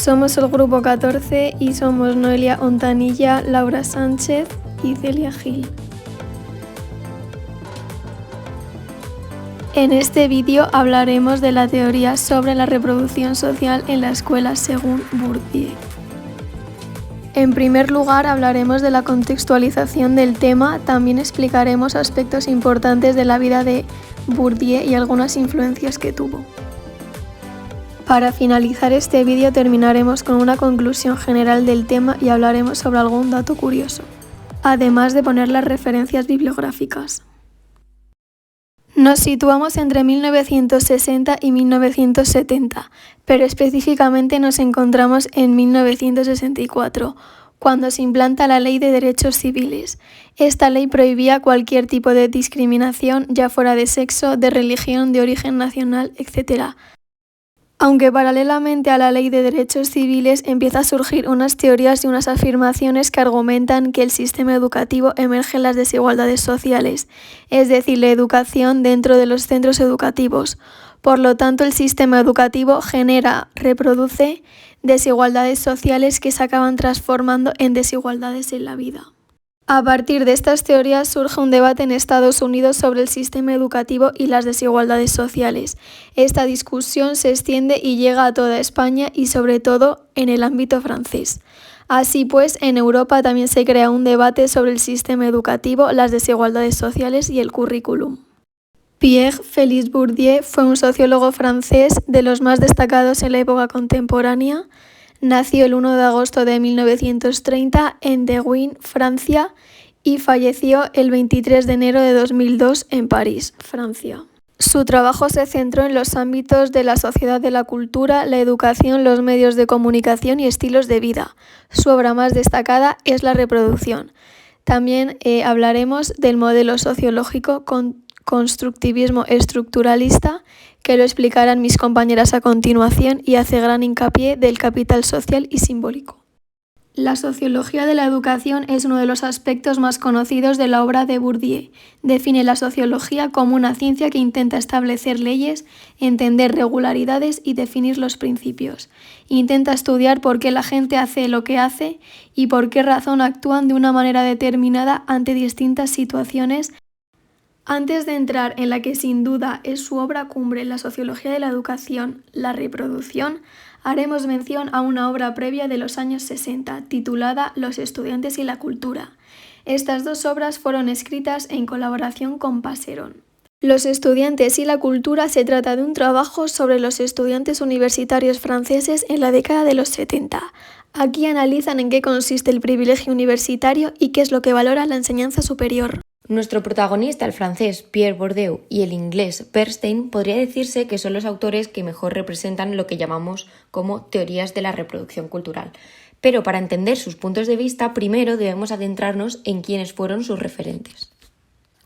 Somos el grupo 14 y somos Noelia Ontanilla, Laura Sánchez y Celia Gil. En este vídeo hablaremos de la teoría sobre la reproducción social en la escuela según Bourdieu. En primer lugar hablaremos de la contextualización del tema, también explicaremos aspectos importantes de la vida de Bourdieu y algunas influencias que tuvo. Para finalizar este vídeo terminaremos con una conclusión general del tema y hablaremos sobre algún dato curioso, además de poner las referencias bibliográficas. Nos situamos entre 1960 y 1970, pero específicamente nos encontramos en 1964, cuando se implanta la Ley de Derechos Civiles. Esta ley prohibía cualquier tipo de discriminación, ya fuera de sexo, de religión, de origen nacional, etc. Aunque paralelamente a la Ley de Derechos Civiles empieza a surgir unas teorías y unas afirmaciones que argumentan que el sistema educativo emerge en las desigualdades sociales, es decir, la educación dentro de los centros educativos. Por lo tanto, el sistema educativo reproduce desigualdades sociales que se acaban transformando en desigualdades en la vida. A partir de estas teorías surge un debate en Estados Unidos sobre el sistema educativo y las desigualdades sociales. Esta discusión se extiende y llega a toda España y sobre todo en el ámbito francés. Así pues, en Europa también se crea un debate sobre el sistema educativo, las desigualdades sociales y el currículum. Pierre-Félix Bourdieu fue un sociólogo francés de los más destacados en la época contemporánea. Nació el 1 de agosto de 1930 en Deauville, Francia, y falleció el 23 de enero de 2002 en París, Francia. Su trabajo se centró en los ámbitos de la sociedad, de la cultura, la educación, los medios de comunicación y estilos de vida. Su obra más destacada es La reproducción. También hablaremos del modelo sociológico constructivismo estructuralista, que lo explicarán mis compañeras a continuación y hace gran hincapié del capital social y simbólico. La sociología de la educación es uno de los aspectos más conocidos de la obra de Bourdieu. Define la sociología como una ciencia que intenta establecer leyes, entender regularidades y definir los principios. Intenta estudiar por qué la gente hace lo que hace y por qué razón actúan de una manera determinada ante distintas situaciones. Antes de entrar en la que sin duda es su obra cumbre, la sociología de la educación, la reproducción, haremos mención a una obra previa de los años 60, titulada Los estudiantes y la cultura. Estas dos obras fueron escritas en colaboración con Passeron. Los estudiantes y la cultura se trata de un trabajo sobre los estudiantes universitarios franceses en la década de los 70. Aquí analizan en qué consiste el privilegio universitario y qué es lo que valora la enseñanza superior. Nuestro protagonista, el francés Pierre Bourdieu, y el inglés Bernstein, podría decirse que son los autores que mejor representan lo que llamamos como teorías de la reproducción cultural. Pero para entender sus puntos de vista, primero debemos adentrarnos en quiénes fueron sus referentes.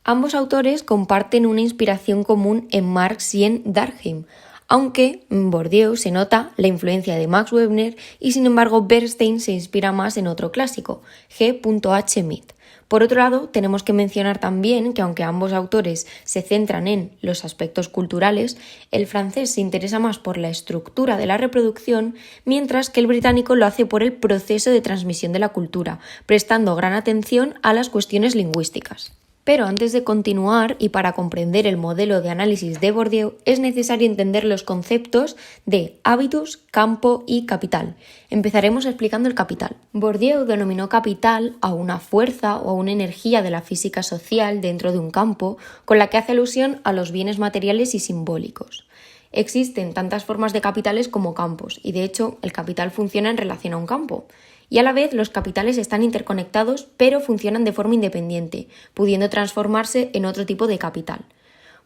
Ambos autores comparten una inspiración común en Marx y en Durkheim, aunque en Bourdieu se nota la influencia de Max Weber y sin embargo Bernstein se inspira más en otro clásico, G.H. Mead. Por otro lado, tenemos que mencionar también que aunque ambos autores se centran en los aspectos culturales, el francés se interesa más por la estructura de la reproducción, mientras que el británico lo hace por el proceso de transmisión de la cultura, prestando gran atención a las cuestiones lingüísticas. Pero antes de continuar y para comprender el modelo de análisis de Bourdieu es necesario entender los conceptos de hábitus, campo y capital. Empezaremos explicando el capital. Bourdieu denominó capital a una fuerza o a una energía de la física social dentro de un campo con la que hace alusión a los bienes materiales y simbólicos. Existen tantas formas de capitales como campos y de hecho el capital funciona en relación a un campo. Y a la vez los capitales están interconectados pero funcionan de forma independiente, pudiendo transformarse en otro tipo de capital.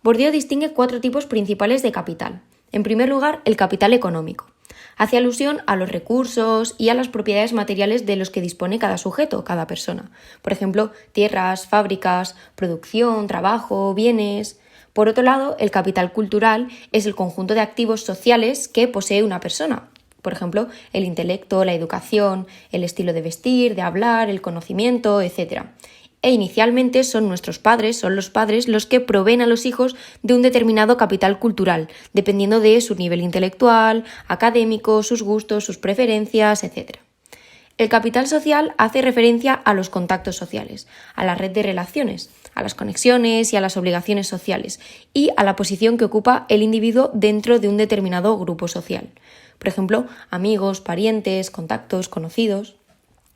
Bourdieu distingue 4 tipos principales de capital. En primer lugar, el capital económico. Hace alusión a los recursos y a las propiedades materiales de los que dispone cada sujeto, cada persona. Por ejemplo, tierras, fábricas, producción, trabajo, bienes. Por otro lado, el capital cultural es el conjunto de activos sociales que posee una persona. Por ejemplo, el intelecto, la educación, el estilo de vestir, de hablar, el conocimiento, etc. e inicialmente son los padres los que proveen a los hijos de un determinado capital cultural, dependiendo de su nivel intelectual, académico, sus gustos, sus preferencias, etc. El capital social hace referencia a los contactos sociales, a la red de relaciones, a las conexiones y a las obligaciones sociales, y a la posición que ocupa el individuo dentro de un determinado grupo social. Por ejemplo, amigos, parientes, contactos, conocidos.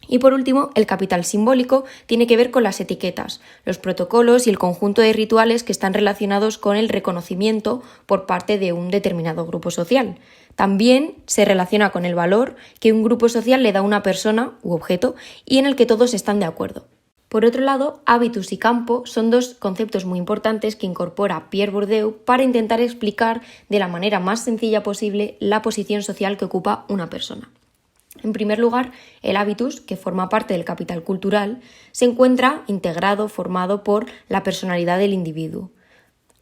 Y por último, el capital simbólico tiene que ver con las etiquetas, los protocolos y el conjunto de rituales que están relacionados con el reconocimiento por parte de un determinado grupo social. También se relaciona con el valor que un grupo social le da a una persona u objeto y en el que todos están de acuerdo. Por otro lado, hábitus y campo son dos conceptos muy importantes que incorpora Pierre Bourdieu para intentar explicar de la manera más sencilla posible la posición social que ocupa una persona. En primer lugar, el hábitus, que forma parte del capital cultural, se encuentra integrado, formado por la personalidad del individuo.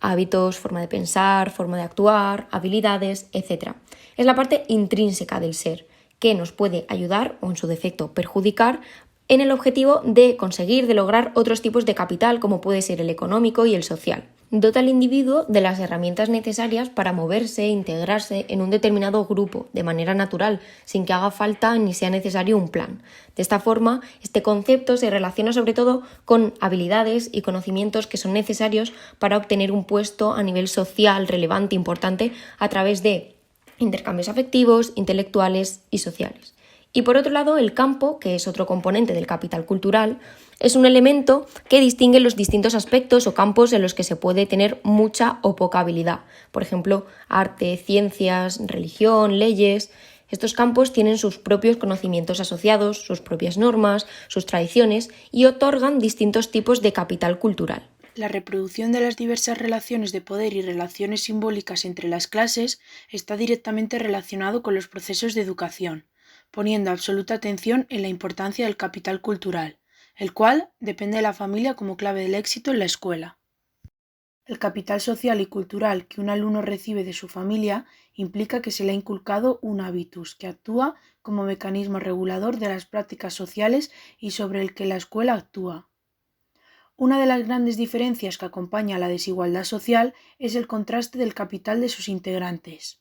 Hábitos, forma de pensar, forma de actuar, habilidades, etc. Es la parte intrínseca del ser, que nos puede ayudar, o en su defecto perjudicar, en el objetivo de conseguir, de lograr otros tipos de capital, como puede ser el económico y el social. Dota al individuo de las herramientas necesarias para moverse e integrarse en un determinado grupo de manera natural, sin que haga falta ni sea necesario un plan. De esta forma, este concepto se relaciona sobre todo con habilidades y conocimientos que son necesarios para obtener un puesto a nivel social relevante, importante, a través de intercambios afectivos, intelectuales y sociales. Y por otro lado, el campo, que es otro componente del capital cultural, es un elemento que distingue los distintos aspectos o campos en los que se puede tener mucha o poca habilidad. Por ejemplo, arte, ciencias, religión, leyes. Estos campos tienen sus propios conocimientos asociados, sus propias normas, sus tradiciones y otorgan distintos tipos de capital cultural. La reproducción de las diversas relaciones de poder y relaciones simbólicas entre las clases está directamente relacionado con los procesos de educación, poniendo absoluta atención en la importancia del capital cultural, el cual depende de la familia como clave del éxito en la escuela. El capital social y cultural que un alumno recibe de su familia implica que se le ha inculcado un hábitus que actúa como mecanismo regulador de las prácticas sociales y sobre el que la escuela actúa. Una de las grandes diferencias que acompaña a la desigualdad social es el contraste del capital de sus integrantes.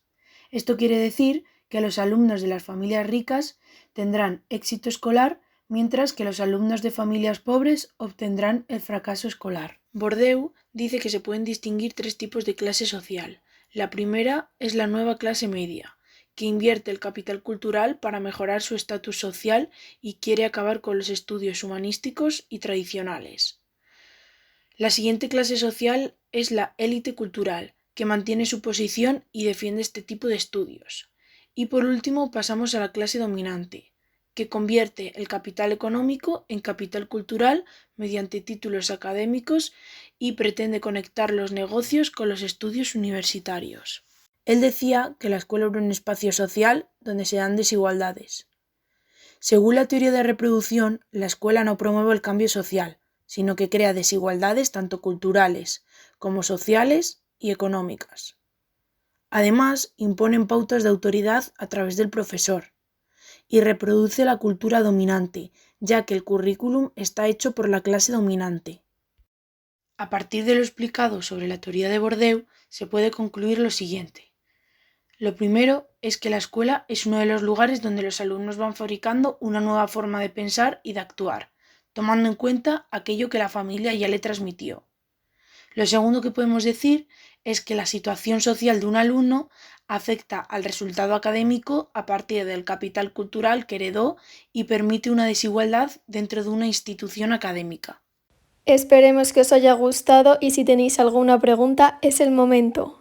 Esto quiere decir que los alumnos de las familias ricas tendrán éxito escolar, mientras que los alumnos de familias pobres obtendrán el fracaso escolar. Bourdieu dice que se pueden distinguir tres tipos de clase social. La primera es la nueva clase media, que invierte el capital cultural para mejorar su estatus social y quiere acabar con los estudios humanísticos y tradicionales. La siguiente clase social es la élite cultural, que mantiene su posición y defiende este tipo de estudios. Y por último pasamos a la clase dominante, que convierte el capital económico en capital cultural mediante títulos académicos y pretende conectar los negocios con los estudios universitarios. Él decía que la escuela era un espacio social donde se dan desigualdades. Según la teoría de reproducción, la escuela no promueve el cambio social, sino que crea desigualdades tanto culturales como sociales y económicas. Además, imponen pautas de autoridad a través del profesor y reproduce la cultura dominante, ya que el currículum está hecho por la clase dominante. A partir de lo explicado sobre la teoría de Bourdieu, se puede concluir lo siguiente. Lo primero es que la escuela es uno de los lugares donde los alumnos van fabricando una nueva forma de pensar y de actuar, tomando en cuenta aquello que la familia ya le transmitió. Lo segundo que podemos decir es que la situación social de un alumno afecta al resultado académico a partir del capital cultural que heredó y permite una desigualdad dentro de una institución académica. Esperemos que os haya gustado y si tenéis alguna pregunta es el momento.